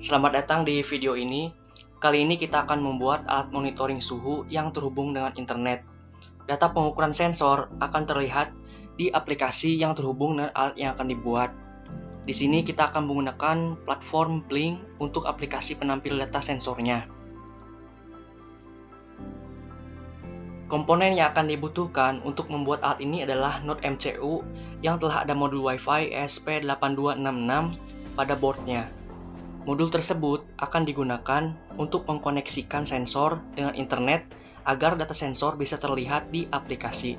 Selamat datang di video ini. Kali ini kita akan membuat alat monitoring suhu yang terhubung dengan internet. Data pengukuran sensor akan terlihat di aplikasi yang terhubung dengan alat yang akan dibuat. Di sini kita akan menggunakan platform Blink untuk aplikasi penampil data sensornya. Komponen yang akan dibutuhkan untuk membuat alat ini adalah Node MCU yang telah ada modul Wi-Fi ESP8266 pada boardnya. Modul tersebut akan digunakan untuk mengkoneksikan sensor dengan internet agar data sensor bisa terlihat di aplikasi.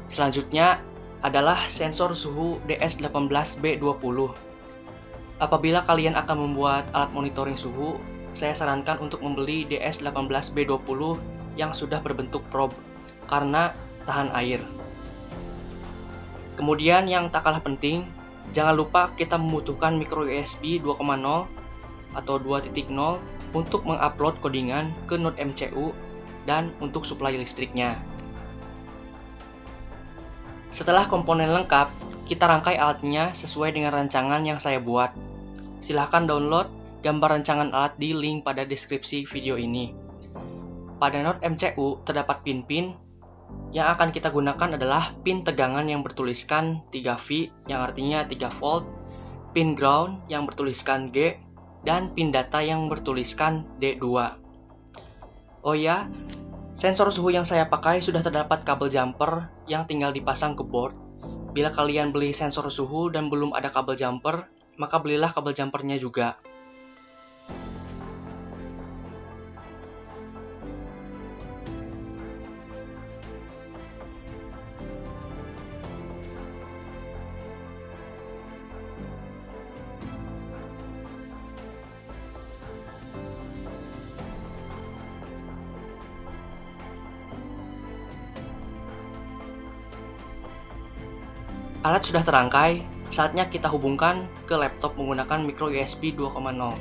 Selanjutnya adalah sensor suhu DS18B20. Apabila kalian akan membuat alat monitoring suhu, saya sarankan untuk membeli DS18B20 yang sudah berbentuk probe karena tahan air. Kemudian yang tak kalah penting, jangan lupa kita membutuhkan micro USB 2.0 atau 2.0 untuk mengupload codingan ke Node MCU dan untuk suplai listriknya. Setelah komponen lengkap, kita rangkai alatnya sesuai dengan rancangan yang saya buat. Silahkan download gambar rancangan alat di link pada deskripsi video ini. Pada Node MCU terdapat pin-pin. Yang akan kita gunakan adalah pin tegangan yang bertuliskan 3V yang artinya 3 volt, pin ground yang bertuliskan G, dan pin data yang bertuliskan D2. Oh ya, sensor suhu yang saya pakai sudah terdapat kabel jumper yang tinggal dipasang ke board. Bila kalian beli sensor suhu dan belum ada kabel jumper, maka belilah kabel jumpernya juga. Alat sudah terangkai, saatnya kita hubungkan ke laptop menggunakan micro USB 2.0.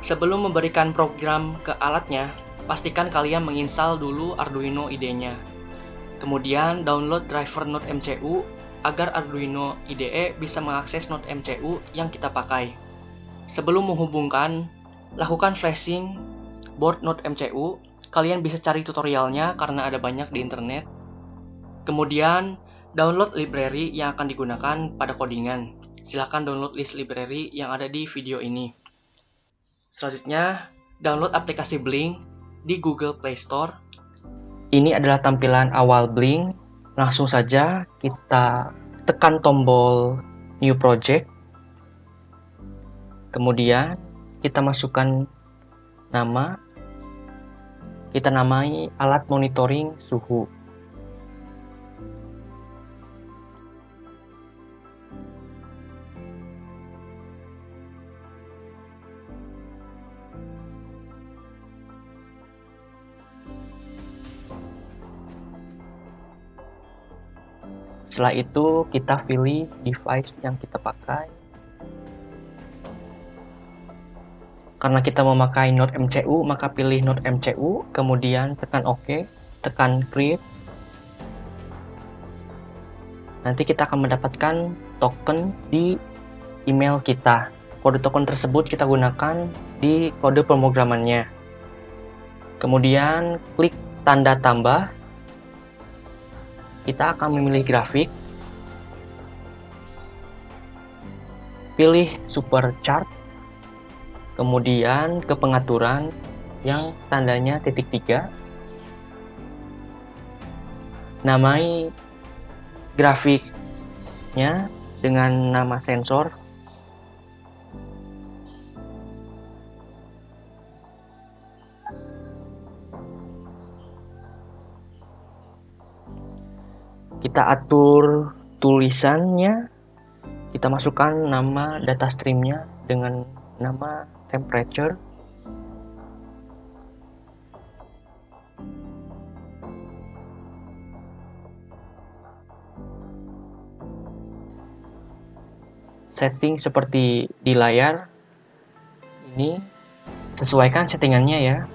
Sebelum memberikan program ke alatnya, pastikan kalian menginstal dulu Arduino IDE-nya. Kemudian download driver Node MCU agar Arduino IDE bisa mengakses Node MCU yang kita pakai. Sebelum menghubungkan, lakukan flashing board Node MCU. Kalian bisa cari tutorialnya karena ada banyak di internet. Kemudian, download library yang akan digunakan pada codingan. Silahkan download list library yang ada di video ini. Selanjutnya, download aplikasi Blink di Google Play Store. Ini adalah tampilan awal Blink. Langsung saja kita tekan tombol New Project. Kemudian kita masukkan nama. Kita namai alat monitoring suhu. Setelah itu kita pilih device yang kita pakai. Karena kita memakai Node MCU, maka pilih Node MCU, kemudian tekan OK, tekan Create. Nanti kita akan mendapatkan token di email kita. Kode token tersebut kita gunakan di kode pemrogramannya. Kemudian klik tanda tambah. Kita akan memilih grafik. Pilih Super Chart. Kemudian ke pengaturan yang tandanya titik 3. Namai grafiknya dengan nama sensor. Kita atur tulisannya. Kita masukkan nama data streamnya dengan nama temperature. setting seperti di layar ini, sesuaikan settingannya ya.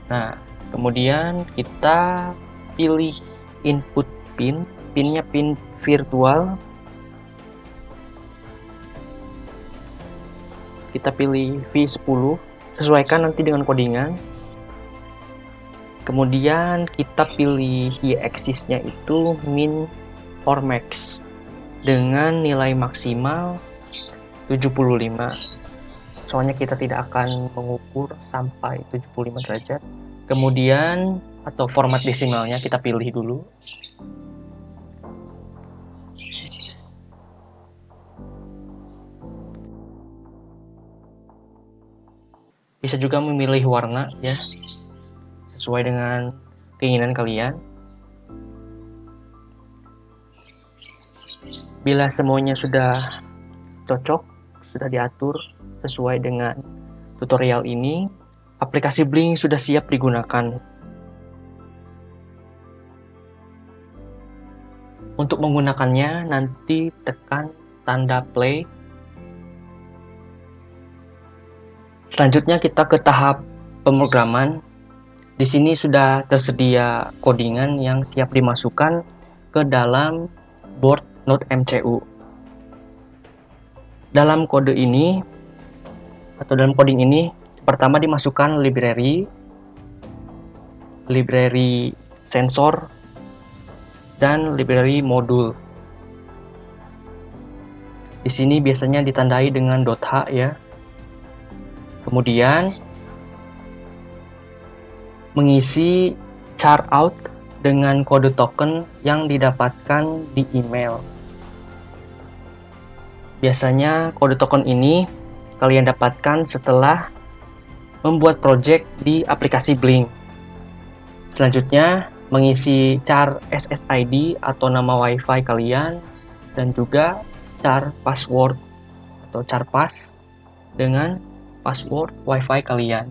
Nah, kemudian kita pilih input pinnya pin virtual. Kita pilih V10, sesuaikan nanti dengan codingan. Kemudian kita pilih y axis-nya itu min or max dengan nilai maksimal 75. Soalnya kita tidak akan mengukur sampai 75 derajat. Kemudian atau format desimalnya kita pilih dulu. Bisa juga memilih warna ya, sesuai dengan keinginan kalian. Bila semuanya sudah cocok, sudah diatur sesuai dengan tutorial ini, aplikasi Blink sudah siap digunakan. Untuk menggunakannya, nanti tekan tanda play. Selanjutnya kita ke tahap pemrograman. Di sini sudah tersedia codingan yang siap dimasukkan ke dalam board Node MCU. Dalam kode ini atau dalam coding ini, pertama dimasukkan library sensor dan library modul. Di sini biasanya ditandai dengan .h ya. Kemudian mengisi char out dengan kode token yang didapatkan di email. Biasanya kode token ini kalian dapatkan setelah membuat project di aplikasi Blink. Selanjutnya, mengisi char SSID atau nama WiFi kalian dan juga char password atau char pass dengan password WiFi kalian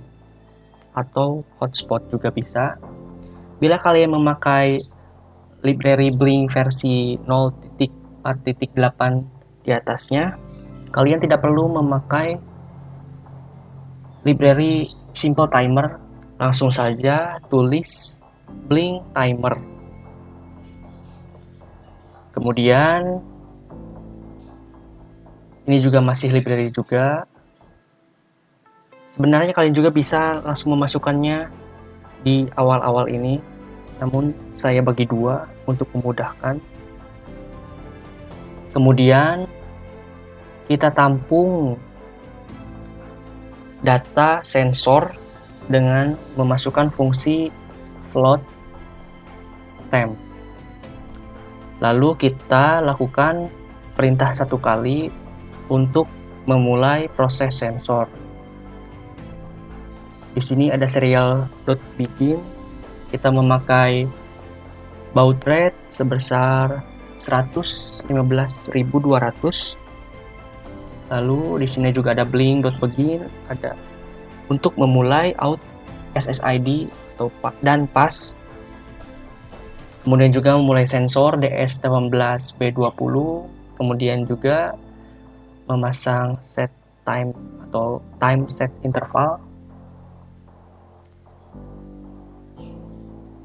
atau hotspot juga bisa. Bila kalian memakai library Blink versi 0.4.8 di atasnya, kalian tidak perlu memakai library simple timer, langsung saja tulis Blink timer. Kemudian ini juga masih library juga. Sebenarnya kalian juga bisa langsung memasukkannya di awal-awal ini, namun saya bagi dua untuk memudahkan. Kemudian kita tampung data sensor dengan memasukkan fungsi float temp. Lalu kita lakukan perintah satu kali untuk memulai proses sensor. Di sini ada serial.begin. Kita memakai baud rate sebesar 115.200. Lalu di sini juga ada blink.begin, ada untuk memulai out SSID atau dan pass. Kemudian juga memulai sensor DS18B20, kemudian juga memasang set time atau time set interval.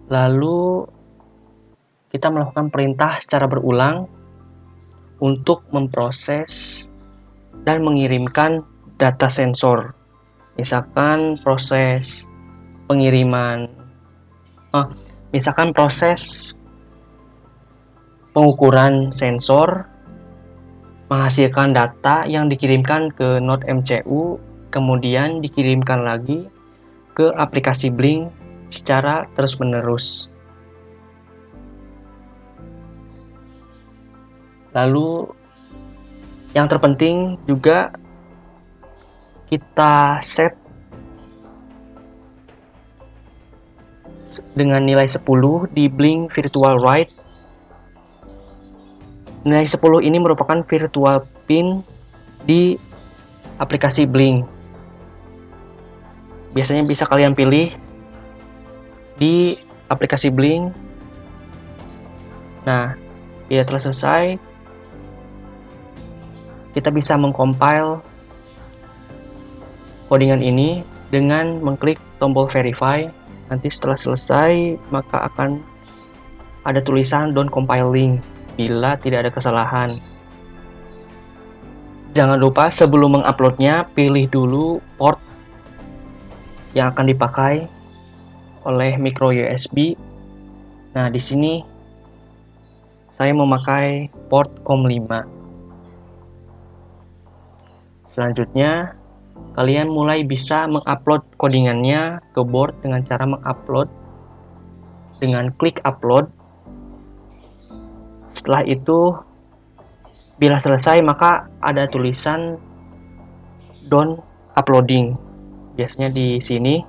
Lalu kita melakukan perintah secara berulang untuk memproses dan mengirimkan data sensor. Misalkan proses pengiriman, misalkan proses pengukuran sensor menghasilkan data yang dikirimkan ke Node MCU, kemudian dikirimkan lagi ke aplikasi Blink secara terus-menerus. Lalu yang terpenting juga kita set dengan nilai 10 di Blink Virtual Ride. Nilai 10 ini merupakan virtual pin di aplikasi Blink. Biasanya bisa kalian pilih di aplikasi Blink. Nah, bila telah selesai, kita bisa mengcompile codingan ini dengan mengklik tombol verify. Nanti setelah selesai, maka akan ada tulisan don't compiling bila tidak ada kesalahan. Jangan lupa sebelum menguploadnya, pilih dulu port yang akan dipakai oleh micro USB. Nah, di sini saya memakai port COM5. Selanjutnya, kalian mulai bisa mengupload codingannya ke board dengan cara mengupload dengan klik upload. Setelah itu, bila selesai maka ada tulisan done uploading. Biasanya di sini.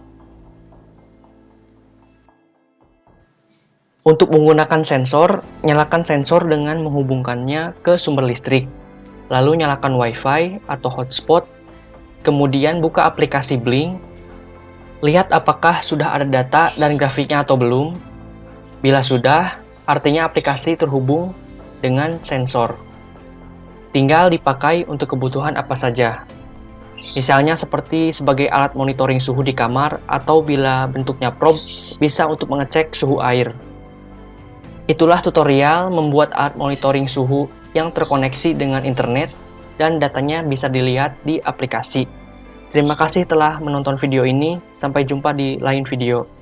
Untuk menggunakan sensor, nyalakan sensor dengan menghubungkannya ke sumber listrik. Lalu nyalakan WiFi atau hotspot. Kemudian buka aplikasi Blink. Lihat apakah sudah ada data dan grafiknya atau belum. Bila sudah, artinya aplikasi terhubung dengan sensor. Tinggal dipakai untuk kebutuhan apa saja. Misalnya seperti sebagai alat monitoring suhu di kamar, atau bila bentuknya probe, bisa untuk mengecek suhu air. Itulah tutorial membuat alat monitoring suhu yang terkoneksi dengan internet dan datanya bisa dilihat di aplikasi. Terima kasih telah menonton video ini, sampai jumpa di lain video.